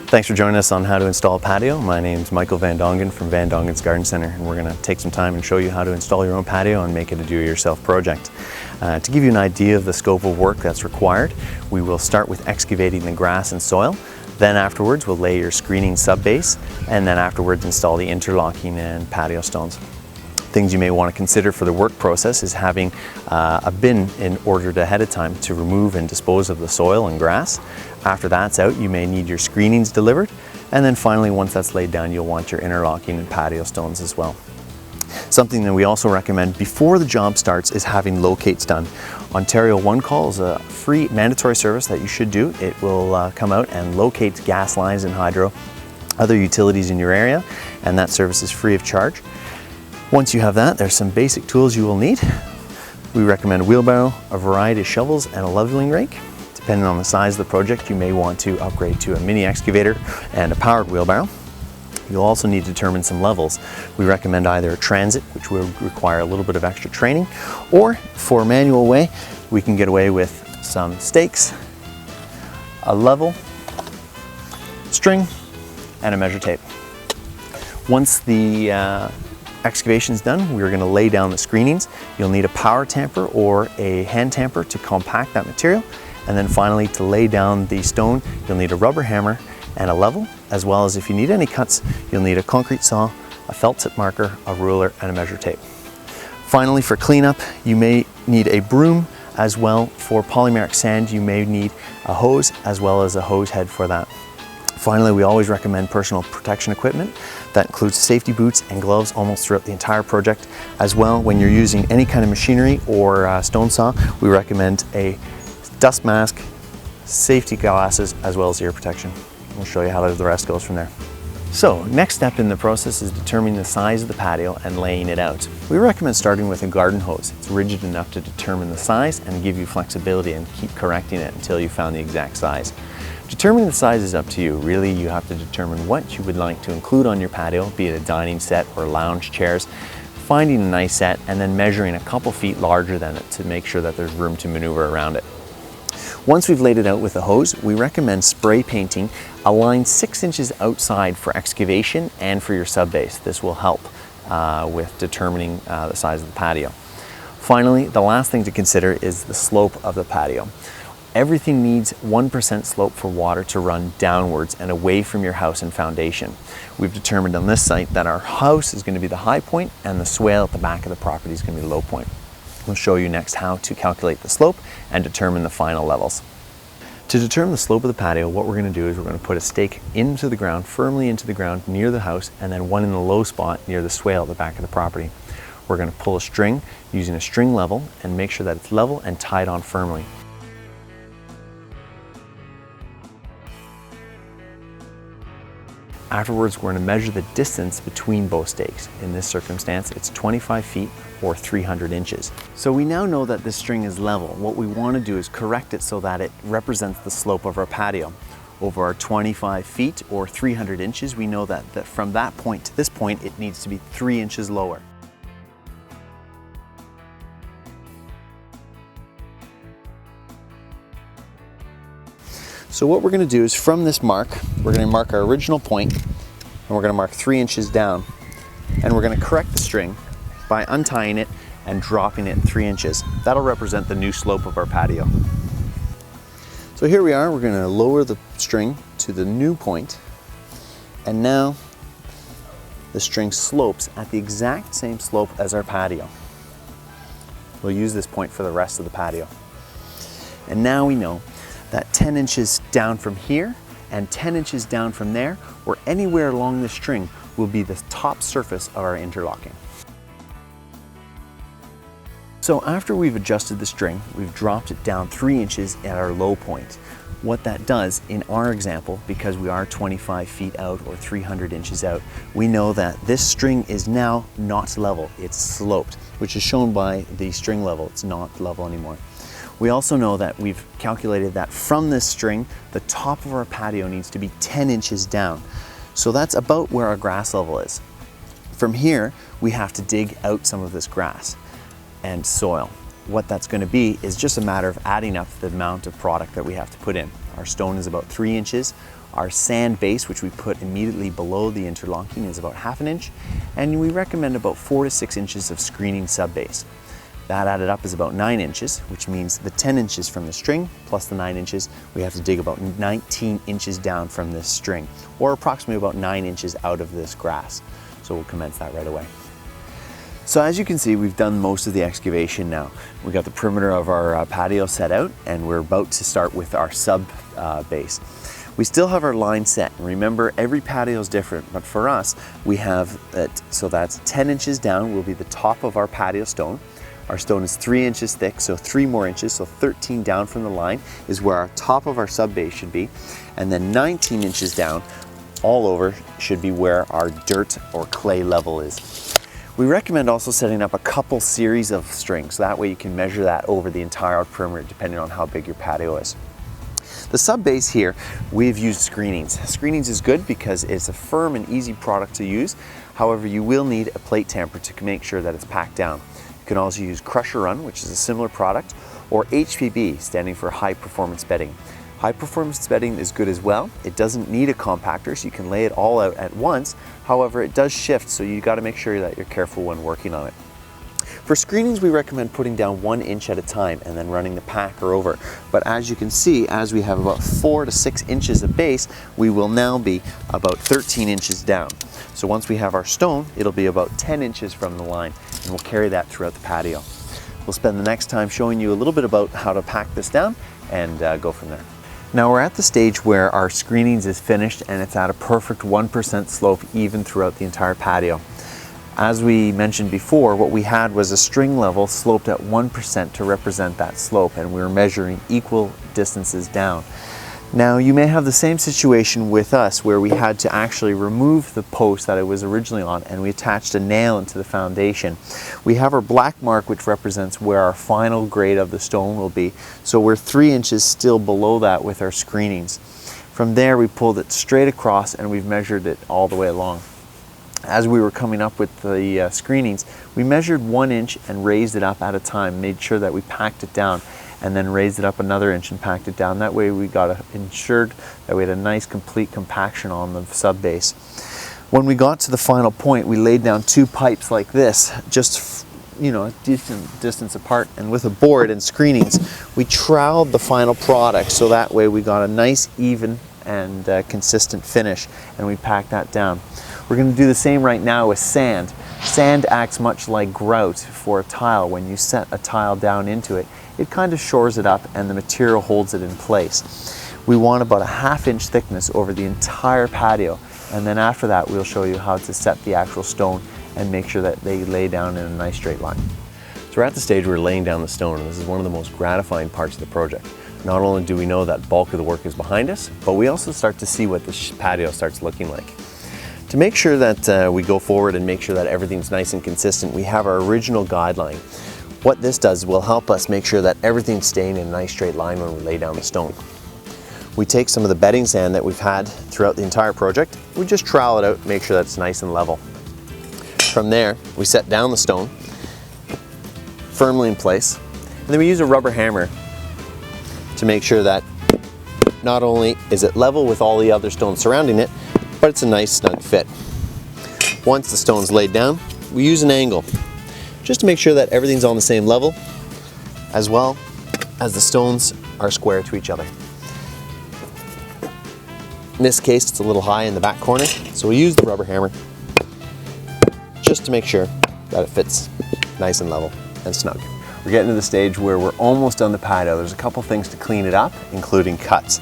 Thanks for joining us on how to install a patio. My name is Michael Van Dongen from Van Dongen's Garden Center, and we're going to take some time and show you how to install your own patio and make it a do-it-yourself project. To give you an idea of the scope of work that's required, we will start with excavating the grass and soil. Then afterwards we'll lay your screening sub-base, and then afterwards install the interlocking and patio stones. Things you may want to consider for the work process is having a bin ordered ahead of time to remove and dispose of the soil and grass. After that's out, you may need your screenings delivered, and then finally, once that's laid down, you'll want your interlocking and patio stones as well. Something that we also recommend before the job starts is having locates done. Ontario One Call is a free mandatory service that you should do. It will come out and locate gas lines and hydro, other utilities in your area, and that service is free of charge. Once you have that, there's some basic tools you will need. We recommend a wheelbarrow, a variety of shovels, and a leveling rake. Depending on the size of the project, you may want to upgrade to a mini excavator and a powered wheelbarrow. You'll also need to determine some levels. We recommend either a transit, which will require a little bit of extra training, or for a manual way, we can get away with some stakes, a level, string, and a measure tape. Once the excavation is done, we're going to lay down the screenings. You'll need a power tamper or a hand tamper to compact that material. And then finally, to lay down the stone, you'll need a rubber hammer and a level, as well as if you need any cuts, you'll need a concrete saw, a felt tip marker, a ruler, and a measure tape. Finally, for cleanup, you may need a broom. As well, for polymeric sand, you may need a hose as well as a hose head for that. Finally, we always recommend personal protection equipment. That includes safety boots and gloves almost throughout the entire project. As well, when you're using any kind of machinery or stone saw, we recommend a dust mask, safety glasses, as well as ear protection. We'll show you how the rest goes from there. So, next step in the process is determining the size of the patio and laying it out. We recommend starting with a garden hose. It's rigid enough to determine the size and give you flexibility and keep correcting it until you found the exact size. Determining the size is up to you. Really, you have to determine what you would like to include on your patio, be it a dining set or lounge chairs, finding a nice set, and then measuring a couple feet larger than it to make sure that there's room to maneuver around it. Once we've laid it out with a hose, we recommend spray painting a line 6 inches outside for excavation and for your sub-base. This will help with determining the size of the patio. Finally, the last thing to consider is the slope of the patio. Everything needs 1% slope for water to run downwards and away from your house and foundation. We've determined on this site that our house is going to be the high point and the swale at the back of the property is going to be the low point. We'll show you next how to calculate the slope and determine the final levels. To determine the slope of the patio, what we're going to do is we're going to put a stake into the ground, firmly into the ground near the house, and then one in the low spot near the swale at the back of the property. We're going to pull a string using a string level and make sure that it's level and tied on firmly. Afterwards, we're going to measure the distance between both stakes. In this circumstance, it's 25 feet or 300 inches. So we now know that this string is level. What we want to do is correct it so that it represents the slope of our patio. Over our 25 feet or 300 inches, we know that from that point to this point, it needs to be 3 inches lower. So what we're going to do is from this mark, we're going to mark our original point, and we're going to mark 3 inches down. And we're going to correct the string by untying it and dropping it 3 inches. That'll represent the new slope of our patio. So here we are, we're going to lower the string to the new point, and now the string slopes at the exact same slope as our patio. We'll use this point for the rest of the patio. And now we know that 10 inches down from here and 10 inches down from there, or anywhere along the string, will be the top surface of our interlocking. So after we've adjusted the string, we've dropped it down 3 inches at our low point. What that does in our example, because we are 25 feet out or 300 inches out, we know that this string is now not level, it's sloped, which is shown by the string level. It's not level anymore. We also know that we've calculated that from this string, the top of our patio needs to be 10 inches down. So that's about where our grass level is. From here, we have to dig out some of this grass and soil. what that's going to be is just a matter of adding up the amount of product that we have to put in. Our stone is about 3 inches. Our sand base, which we put immediately below the interlocking, is about 1/2 inch, and we recommend about 4 to 6 inches of screening sub base. That added up is about 9 inches, which means the 10 inches from the string plus the 9 inches, we have to dig about 19 inches down from this string, or approximately about 9 inches out of this grass. So we'll commence that right away. So as you can see, we've done most of the excavation now. We got the perimeter of our patio set out, and we're about to start with our sub base. We still have our line set. Remember, every patio is different, but for us, we have it, so that's 10 inches down will be the top of our patio stone. Our stone is 3 inches thick, so 3 more inches, so 13 down from the line is where our top of our sub base should be. And then 19 inches down all over should be where our dirt or clay level is. We recommend also setting up a couple series of strings. That way you can measure that over the entire perimeter depending on how big your patio is. The sub base here, we've used screenings. Screenings is good because it's a firm and easy product to use. However, you will need a plate tamper to make sure that it's packed down. You can also use Crusher Run, which is a similar product, or HPB, standing for High Performance Bedding. High Performance Bedding is good as well. It doesn't need a compactor, so you can lay it all out at once. However, it does shift, so you got to make sure that you're careful when working on it. For screenings, we recommend putting down 1 inch at a time and then running the packer over. But as you can see, as we have about 4 to 6 inches of base, we will now be about 13 inches down. So once we have our stone, it'll be about 10 inches from the line, and we'll carry that throughout the patio. We'll spend the next time showing you a little bit about how to pack this down and go from there. Now we're at the stage where our screenings is finished and it's at a perfect 1% slope even throughout the entire patio. As we mentioned before, what we had was a string level sloped at 1% to represent that slope, and we were measuring equal distances down. Now you may have the same situation with us where we had to actually remove the post that it was originally on, and we attached a nail into the foundation. We have our black mark, which represents where our final grade of the stone will be, so we're 3 inches still below that with our screenings. From there we pulled it straight across and we've measured it all the way along. As we were coming up with the screenings, we measured 1 inch and raised it up at a time, made sure that we packed it down, and then raised it up another inch and packed it down. That way we got ensured that we had a nice complete compaction on the sub base. When we got to the final point, we laid down 2 pipes like this, just a decent distance apart, and with a board and screenings, we troweled the final product, so that way we got a nice, even and consistent finish, and we packed that down. We're going to do the same right now with sand. Sand acts much like grout for a tile. When you set a tile down into it, it kind of shores it up and the material holds it in place. We want about a 1/2 inch thickness over the entire patio, and then after that we'll show you how to set the actual stone and make sure that they lay down in a nice straight line. So we're at the stage where we're laying down the stone, and this is one of the most gratifying parts of the project. Not only do we know that bulk of the work is behind us, but we also start to see what the patio starts looking like. To make sure that we go forward and make sure that everything's nice and consistent, we have our original guideline. What this does will help us make sure that everything's staying in a nice straight line when we lay down the stone. We take some of the bedding sand that we've had throughout the entire project, we just trowel it out, make sure that it's nice and level. From there, we set down the stone firmly in place, and then we use a rubber hammer to make sure that not only is it level with all the other stones surrounding it, but it's a nice snug fit. Once the stone's laid down, we use an angle just to make sure that everything's on the same level, as well as the stones are square to each other. In this case, it's a little high in the back corner, so we use the rubber hammer just to make sure that it fits nice and level and snug. We're getting to the stage where we're almost done the patio. There's a couple things to clean it up, including cuts.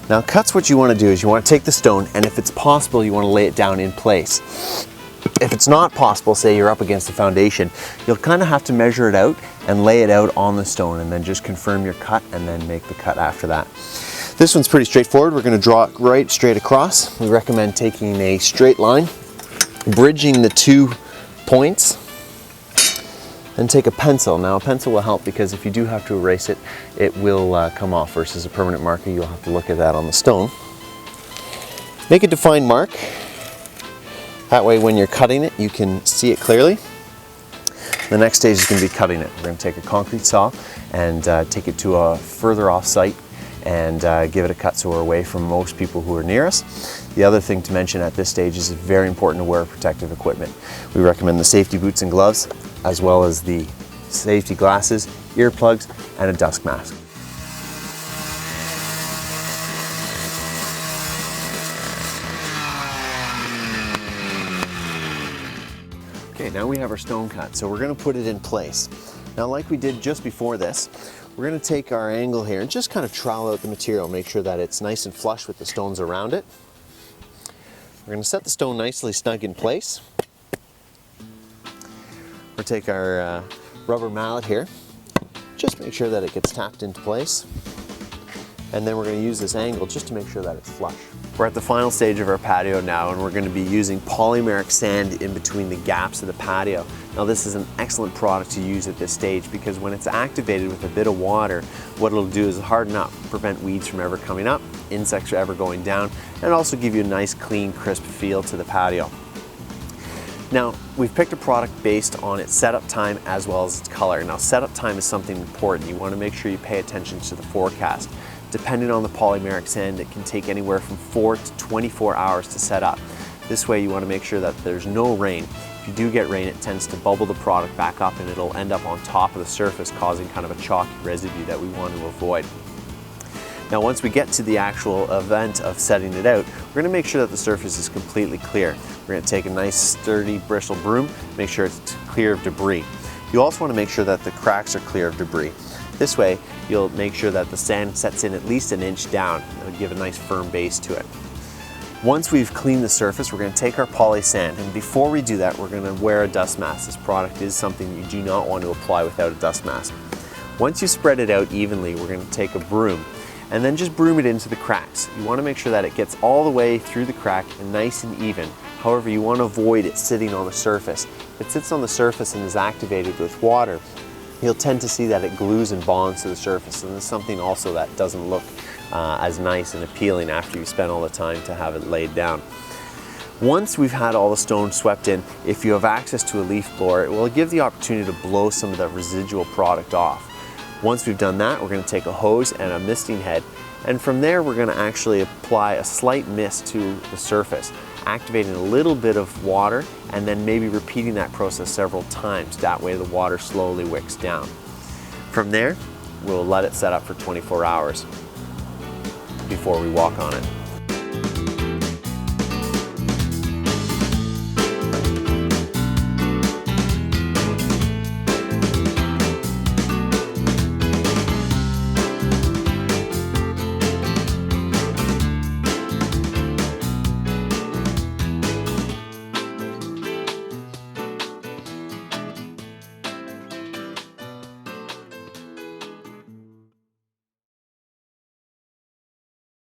Now cuts, what you want to do is you want to take the stone, and if it's possible, you want to lay it down in place. If it's not possible, say you're up against the foundation, you'll kind of have to measure it out and lay it out on the stone, and then just confirm your cut and then make the cut after that. This one's pretty straightforward. We're going to draw it right straight across. We recommend taking a straight line, bridging the 2 points, and take a pencil. Now a pencil will help because if you do have to erase it, it will come off, versus a permanent marker. You'll have to look at that on the stone. Make a defined mark. That way when you're cutting it, you can see it clearly. The next stage is going to be cutting it. We're going to take a concrete saw and take it to a further off site and give it a cut so we're away from most people who are near us. The other thing to mention at this stage is it's very important to wear protective equipment. We recommend the safety boots and gloves, as well as the safety glasses, earplugs, and a dust mask. Okay, now we have our stone cut, so we're going to put it in place. Now, like we did just before this, we're going to take our angle here and just kind of trowel out the material, make sure that it's nice and flush with the stones around it. We're going to set the stone nicely snug in place. We'll take our rubber mallet here, just make sure that it gets tapped into place. And then we're going to use this angle just to make sure that it's flush. We're at the final stage of our patio now, and we're going to be using polymeric sand in between the gaps of the patio. Now, this is an excellent product to use at this stage because when it's activated with a bit of water, what it'll do is harden up, prevent weeds from ever coming up, insects from ever going down, and also give you a nice, clean, crisp feel to the patio. Now, we've picked a product based on its setup time as well as its color. Now, setup time is something important. You want to make sure you pay attention to the forecast. Depending on the polymeric sand, it can take anywhere from 4 to 24 hours to set up. This way you want to make sure that there's no rain. If you do get rain, it tends to bubble the product back up and it'll end up on top of the surface, causing kind of a chalky residue that we want to avoid. Now, once we get to the actual event of setting it out, we're going to make sure that the surface is completely clear. We're going to take a nice sturdy bristle broom, make sure it's clear of debris. You also want to make sure that the cracks are clear of debris. This way, you'll make sure that the sand sets in at least an inch down. It'll give a nice firm base to it. Once we've cleaned the surface, we're going to take our poly sand, and before we do that, we're going to wear a dust mask. This product is something you do not want to apply without a dust mask. Once you spread it out evenly, we're going to take a broom and then just broom it into the cracks. You want to make sure that it gets all the way through the crack and nice and even. However, you want to avoid it sitting on the surface. If it sits on the surface and is activated with water, you'll tend to see that it glues and bonds to the surface, and it's something also that doesn't look as nice and appealing after you spend all the time to have it laid down. Once we've had all the stones swept in, if you have access to a leaf blower, it will give the opportunity to blow some of the residual product off. Once we've done that, we're going to take a hose and a misting head, and from there we're going to actually apply a slight mist to the surface, activating a little bit of water and then maybe repeating that process several times. That way the water slowly wicks down. From there, we'll let it set up for 24 hours before we walk on it.